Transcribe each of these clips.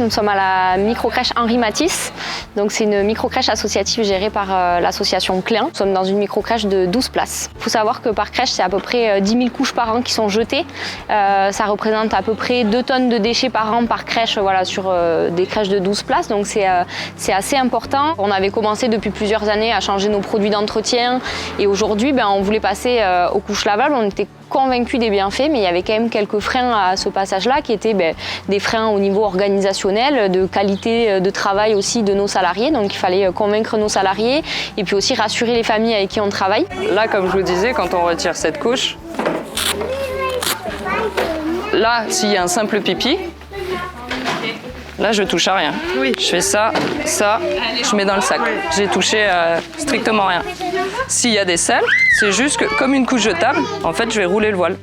nous sommes à la microcrèche Henri Matisse. Donc c'est une microcrèche associative gérée par l'association Klein. Nous sommes dans une microcrèche de 12 places. Il faut savoir que par crèche, c'est à peu près 10 000 couches par an qui sont jetées. Ça représente à peu près 2 tonnes de déchets par an par crèche, voilà, sur des crèches de 12 places. Donc c'est assez important. On avait commencé depuis plusieurs années à changer nos produits d'entretien. Et aujourd'hui, on voulait passer aux couches lavables. On était convaincus des bienfaits, mais il y avait quand même quelques freins à ce passage-là qui étaient des freins au niveau organisationnel, de qualité de travail aussi de nos salariés. Donc il fallait convaincre nos salariés et puis aussi rassurer les familles avec qui on travaille. Là, comme je vous disais, quand on retire cette couche, là, s'il y a un simple pipi, là, je touche à rien. Oui. Je fais ça, je mets dans le sac. J'ai touché strictement rien. S'il y a des selles, c'est juste que, comme une couche jetable, en fait, je vais rouler le voile.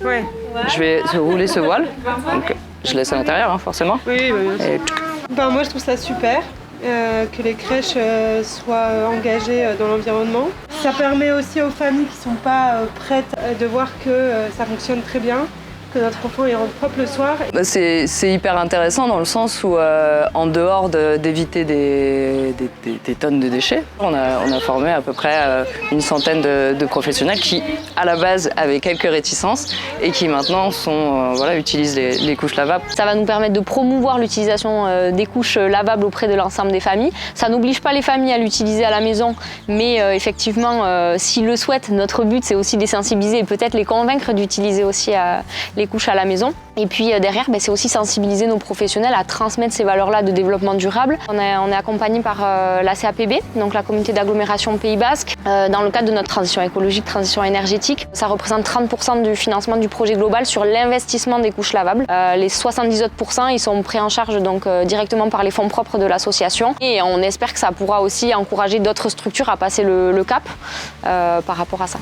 Ouais. Je vais rouler ce voile. Donc, je laisse à l'intérieur, forcément. Oui, bien sûr. Et... moi, je trouve ça super que les crèches soient engagées dans l'environnement. Ça permet aussi aux familles qui ne sont pas prêtes de voir que ça fonctionne très bien. Que notre enfant il rentre propre le soir. C'est hyper intéressant dans le sens où, en dehors d'éviter des tonnes de déchets, on a formé à peu près une centaine de professionnels qui, à la base, avaient quelques réticences et qui maintenant utilisent les couches lavables. Ça va nous permettre de promouvoir l'utilisation des couches lavables auprès de l'ensemble des familles. Ça n'oblige pas les familles à l'utiliser à la maison, mais effectivement, s'ils le souhaitent, notre but c'est aussi de les sensibiliser et peut-être les convaincre d'utiliser aussi les couches à la maison. Et puis derrière, c'est aussi sensibiliser nos professionnels à transmettre ces valeurs-là de développement durable. On est accompagné par la CAPB, donc la communauté d'agglomération Pays Basque, dans le cadre de notre transition écologique, transition énergétique. Ça représente 30% du financement du projet global sur l'investissement des couches lavables. Les 70 autres %, ils sont pris en charge donc directement par les fonds propres de l'association. Et on espère que ça pourra aussi encourager d'autres structures à passer le cap par rapport à ça.